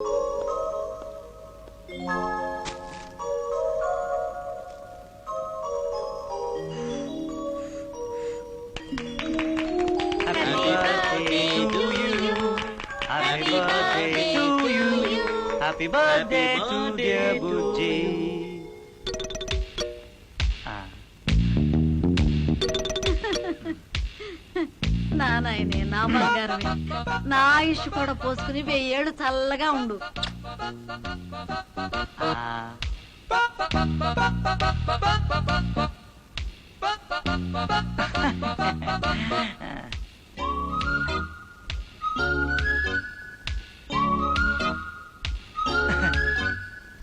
Happy birthday to dear Bujji. నా నాయనే, నా బంగారమే, నా ఆయుష్ కూడా పోసుకుని 1000 ఏళ్ళు చల్లగా ఉండు.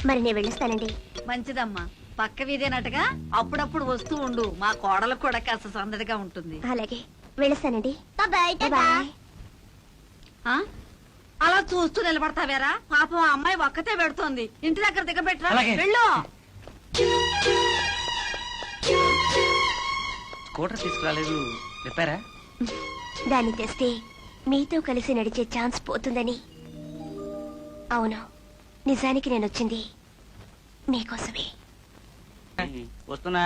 మరి నేను వెళ్ళొస్తానండి. మంచిదమ్మా, పక్క వీధేనట్టుగా అప్పుడప్పుడు వస్తూ ఉండు. మా కోడలకు కూడా కాస్త సందడిగా ఉంటుంది. అలాగే వెళ్ళొస్తానండి. ఆ? అలా చూస్తూ నిలబడతావేరా? పాపం ఆ అమ్మాయి ఒక్కతే పెడుతోంది. ఇంటి దగ్గర దిగబెట్టరా. వెళ్ళు. స్కూటర్ తీసుకురాలేదు, చెప్పారా? దాన్ని తెస్తే మీతో కలిసి నడిచే ఛాన్స్ పోతుందని. అవును, నిజానికి నేను వచ్చింది మీకోసమే. వస్తున్నా.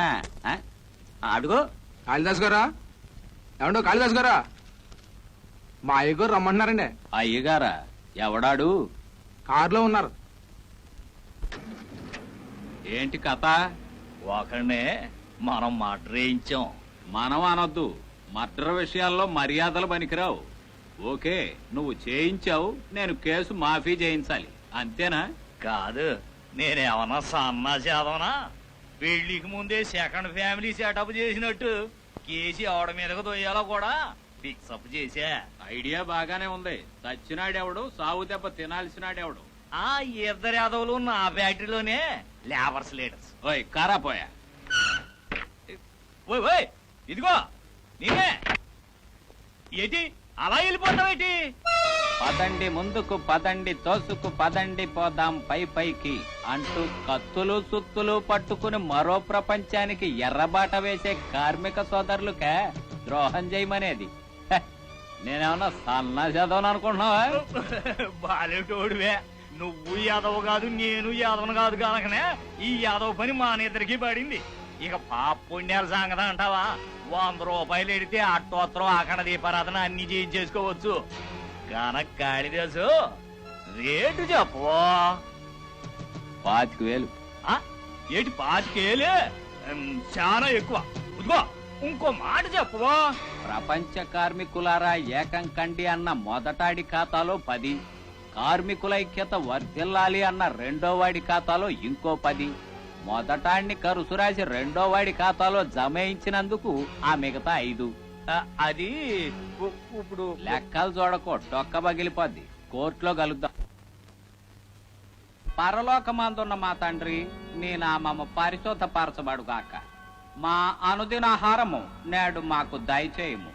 అడుగు. కాళిదాస్ గారా? ఏమండో కాళిదాస్ గారా, మా అయ్యగారు రమ్మంటున్నారండి. అయ్యగారా? ఎవడాడు? కారులో ఉన్నారు. ఏంటి కథ? ఒకనే మనం మర్డర్ చేయించాం. మనం అనొద్దు, మర్డర్ విషయాల్లో మర్యాదలు పనికిరావు. ఓకే, నువ్వు చేయించావు, నేను కేసు మాఫీ చేయించాలి, అంతేనా? కాదు, నేనేమన్నా సన్నా చేదవనా? పెళ్లికి ముందే సెకండ్ ఫ్యామిలీ సెటప్ చేసినట్టు కేసి ఆవిడ మీదకు దొయ్యాలో కూడా ఫిక్సప్ చేశా. ఐడియా బాగానే ఉంది. చచ్చినాడెవడు, సాగు దెబ్బ తినాల్సినాడెవడు? ఆ ఇద్దరు యాదవులు నా ఫ్యాక్టరీలోనే లేబర్స్ లీడర్స్. ఓయ్ కారాపోయా. ఓయ్ ఓయ్, ఇదిగో నేనే. ఏంటి అలా వెళ్ళిపోతావేంటి? పదండి ముందుకు, పదండి తోసుకు, పదండి పోదాం పై పైకి అంటూ కత్తులు సుత్తులు పట్టుకుని మరో ప్రపంచానికి ఎర్రబాట వేసే కార్మిక సోదరులకే ద్రోహం చేయమనేది. నేనేమన్నా సన్నా చదవను అనుకుంటున్నావా? బాలేటోడువే నువ్వు. యాదవ్ కాదు, నేను యాదవను కాదు కనుకనే ఈ యాదవ్ పని మా నిద్రకి పడింది. ఇక పాప పుణ్యాల సంగతి అంటావా? 100 రూపాయలు ఎడితే అట్టోత్తరం అక్కడ దీపారాధన అన్ని చేయించేసుకోవచ్చు. కనుక కాళిదాసు రేటు చెప్పు. 25,000. ఏంటి 25,000? చాలా ఎక్కువ. ఇదిగో ఇంకో మాట చెప్పు. ప్రపంచ కార్మికులారా ఏకం కండి అన్న మొదటాడి ఖాతాలో 10, కార్మికులైక్యత వర్ధిల్లాలి అన్న రెండోవాడి ఖాతాలో ఇంకో 10, మొదటాడిని కరుసురాసి రెండోవాడి ఖాతాలో జమయించినందుకు ఆ మిగతా 5. అది ఇప్పుడు లెక్కలు చూడకో, డొక్క పగిలిపోద్ది. కోర్టులో కలుద్దాం. పరలోకమందున్న మా తండ్రి, నీ నామము పరిశుద్ధపరచబడుగాక. మా అనుదినాహారము నేడు మాకు దయచేయము.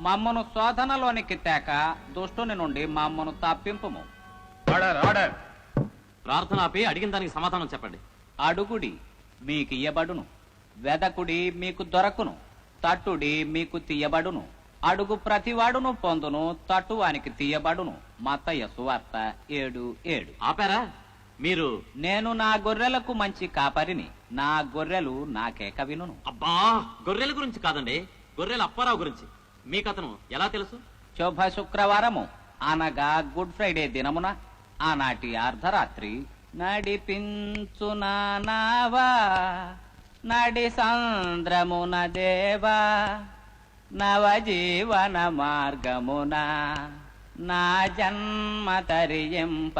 మమ్మను శోధనలోనికి తేక దుష్టుని నుండి మమ్మను తప్పింపుము. ప్రార్థన ఆపి అడిగిన దానికి సమాధానం చెప్పండి. అడుగుడి మీకు ఇయ్యబడును, వెదకుడి మీకు దొరకును, తట్టుడి మీకు తీయబడును. అడుగు ప్రతివాడును పొందును, తట్టువానికి తీయబడును. మత్తయి సువార్త 7:7. ఆపారా? మీరు నేను నా గొర్రెలకు మంచి కాపరిని, నా గొర్రెలు నాకేక వినును. అబ్బా, గొర్రెల గురించి కాదండి, గొర్రెల అప్పారావు గురించి. మీకు అతను ఎలా తెలుసు? శుభ శుక్రవారము అనగా గుడ్ ఫ్రైడే దినమున ఆనాటి అర్ధరాత్రి నడిపించు నావా నడి సంద్రమున దేవా నవజీవన మార్గమున నా జన్మ తరింప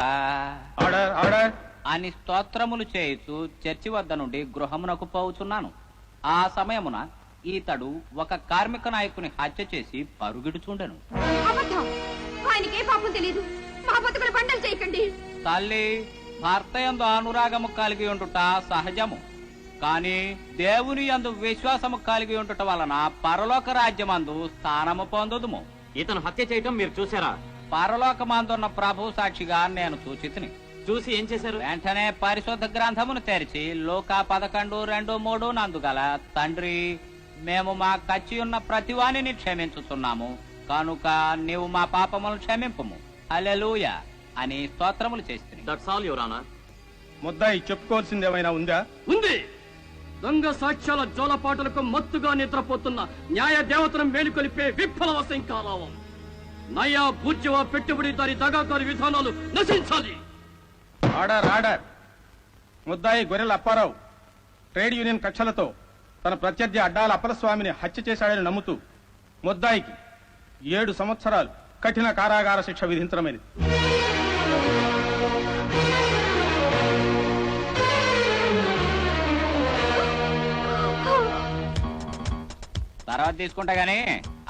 అని స్తోత్రములు చేయుచు చర్చి వద్ద నుండి గృహమునకు పోవుచున్నాను. ఆ సమయమున ఈతడు ఒక కార్మిక నాయకుని హత్య చేసి పరుగిడుచుండెను. తల్లి, భర్త యందు అనురాగము కలిగి ఉండుట సహజము. కాని దేవుని యందు విశ్వాసము కలిగి ఉండుట వలన పరలోక రాజ్యమందు స్థానము పొందుదుము. ఇతను హత్య చేయటం మీరు చూసారా? పరలోకమందున్న ప్రభు సాక్షిగా నేను చూచితిని. చూసి ఏం చేశారు? వెంటనే పరిశుద్ధ గ్రంథమును తెరిచి లూకా 11:2-3 నందుగల తండ్రి, మేము మా కచ్చి ఉన్న ప్రతివానిని క్షమించుతున్నాము కనుక నీవు మా పాపములను క్షమింపుము. హల్లెలూయా అని స్తోత్రములు చేస్తుంది. That's all your honour. ముద్దాయి చెప్పుకోవాల్సింది ఏమైనా ఉందా? ఉంది. దొంగ సాక్ష్యాల జోలపాటలకు మత్తుగా నిద్రపోతున్న న్యాయ దేవతను మేలుకొలిపే విఫల వశంకారావం. నయా బూర్జవా పెట్టుబడిదారి దగాకారి విధానాలు నశించాలి. Order order. ముద్దాయి గొర్రెల అప్పారావు ట్రేడ్ యూనియన్ కక్షలతో తన ప్రత్యర్థి అడ్డాల అప్పలస్వామిని హత్య చేశాడని నమ్ముతూ ముద్దాయికి 7 సంవత్సరాలు కఠిన కారాగార శిక్ష విధించడమైనది. తర్వాత తీసుకుంటా గానీ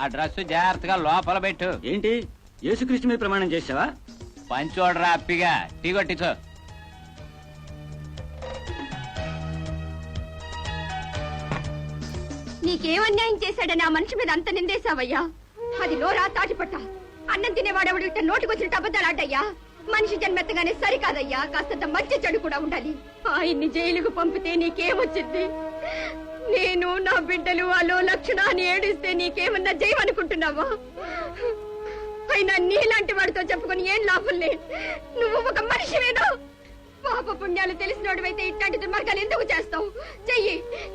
ఆ డ్రెస్ జాగ్రత్తగా లోపల పెట్టు. ఏంటి యేసుకృష్ణ మీద ప్రమాణం చేసావా? పంచోడరా అప్పిగా టీ కొట్టించు. నీకేమన్యాయం చేశాడని ఆ మనిషి మీద అంత నిందేశావయ్యా? అది నోరా తాటిపట్ట. అన్నం తినేవాడెవడు ఇట్ట నోటికొచ్చినట్టు అబద్ధాలు ఆడ్డయ్యా? మనిషి జన్మెత్తగానే సరికాదయ్యా, కాస్తంత మంచి చెడు కూడా ఉండాలి. ఆయన్ని జైలుకు పంపితే నీకేమొచ్చింది? నేను నా బిడ్డలు అలో లక్షణ అని ఏడిస్తే నీకేమన్నా జయమనుకుంటున్నావా? అయినా నీలాంటి వాడితో చెప్పుకుని ఏం లాభం లే. నువ్వు ఒక మనిషివేనా? పాప పుణ్యాలు తెలిసినోడివైతే ఇట్లాంటి దుర్మార్గాలు ఎందుకు చేస్తావు?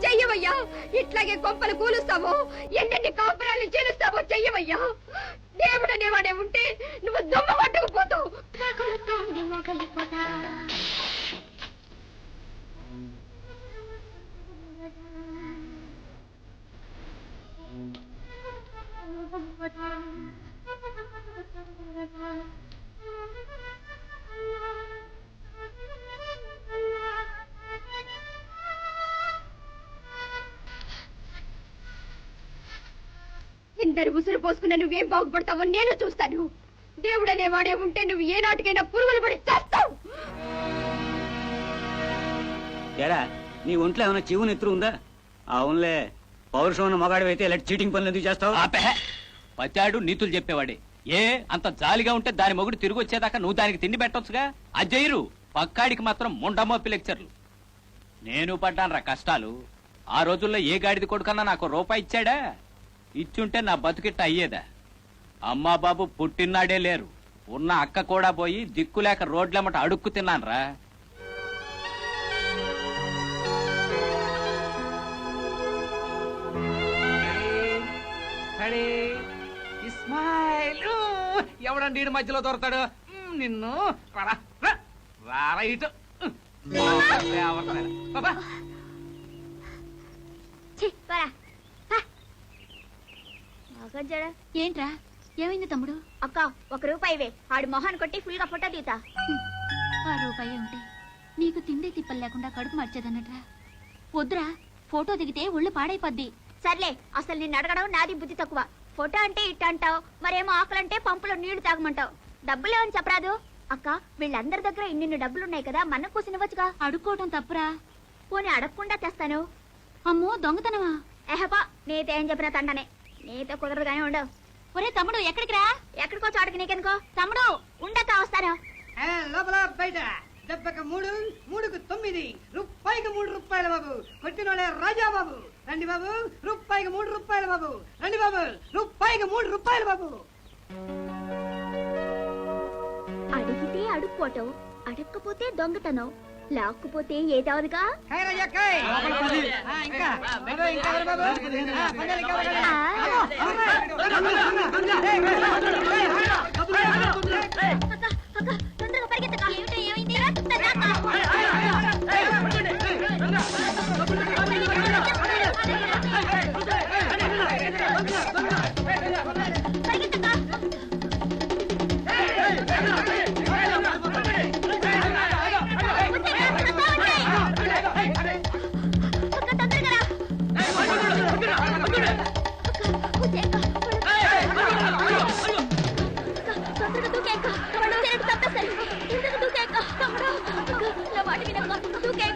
చెయ్యవయ్యా. ఇట్లాగే కొంపలు కూలుస్తావో, ఎన్నెన్ని కాపురాలు చేలుస్తావో చెయ్యవయ్యా. దేవుడు అనేవాడే ఉంటే నువ్వు దొమ్మ పట్టుకుపోతావు. ఇందరు ఉసురు పోసుకున్న నువ్వేం బాగుపడతావో నేను చూస్తాను. దేవుడు అనేవాడే ఉంటే నువ్వు ఏ నాటికైనా పురుగులు పడి చేస్తావు. ఏరా నీ ఒంట్లో ఏమైనా చెవు నెత్తురు ఉందా? అవునులే, పౌరుషం ఉన్న మగాడు అయితే ఇలాంటి చీటింగ్ పనులు ఎందుకు చేస్తావు? పచాడు నీతులు చెప్పేవాడే. ఏ అంత జాలిగా ఉంటే దాని మొగుడు తిరిగి వచ్చేదాకా నువ్వు దానికి తిండి పెట్టొచ్చుగా. అజ్జయ్యరు పక్కాడికి మాత్రం ముండమోపి లెక్చర్లు. నేను పడ్డానరా కష్టాలు. ఆ రోజుల్లో ఏ గాడిది కొడుకన్నా నాకు రూపాయి ఇచ్చాడా? ఇచ్చుంటే నా బతుకిట్ట అయ్యేదా? అమ్మా బాబు పుట్టినాడే లేరు. ఉన్న అక్క కూడా పోయి దిక్కులేక రోడ్లమ్మట అడుక్కు తిన్నానరా. ఇస్మాయిల్ ఎవడండి ఈడు మధ్యలో దొరతాడు? నిన్ను రారైట్ ఏంట్రా ఏమైంది తమ్ముడు? అక్క 1 రూపాయి ఆడి మొహాన్ని కొట్టి ఫుల్ గా ఫోటో తీతా. ఆ రూపాయి ఉంటే నీకు తిండి తిప్పలు లేకుండా కడుపు మార్చేదన్నట్రా. వద్దురా, ఫోటో దిగితే ఒళ్ళు పాడైపోద్ది. సర్లే, అసలు నిన్ను అడగడం నాది బుద్ధి తక్కువ. ఫోటో అంటే ఇట్ట అంటావు, మరేమో ఆకలంటే పంపులో నీళ్లు తాగమంటావు. డబ్బులేమని చెప్పరాదు? అక్క వీళ్ళందరి దగ్గర ఇన్ని డబ్బులున్నాయి కదా, మనం కూసినవచ్చుగా. అడుక్కోవటం తప్పురా. పోనీ అడగకుండా తెస్తాను. అమ్మో దొంగతనమా? ఎహపా, నీతేం చెప్పినా తండనే. నీతో కుదరదుగానే ఉండవు. ఒరే తమ్ముడు ఎక్కడికి రా? ఎక్కడికో చోటకి నీకెందుకో. తమ్ముడు ఉండక వస్తాను. లోపల బయట దెబ్బక 3, 3కు 9, రూపాయికి 3 రూపాయలు బాబు. కొట్టినోడే రాజా బాబు. రండి బాబు, రూపాయికి 3 రూపాయలు బాబు. రండి బాబు, రూపాయికి 3 రూపాయలు బాబు. అడిగితే అడుక్కోవటం, అడక్కపోతే దొంగతనం, లాక్కుపోతే ఏదవదుగా. ఇంకా బాబు. తొందరగా పరిగెత్తక. ఏమైంది? తొందరగా దూకేక. తమ్ముడు దూకేక.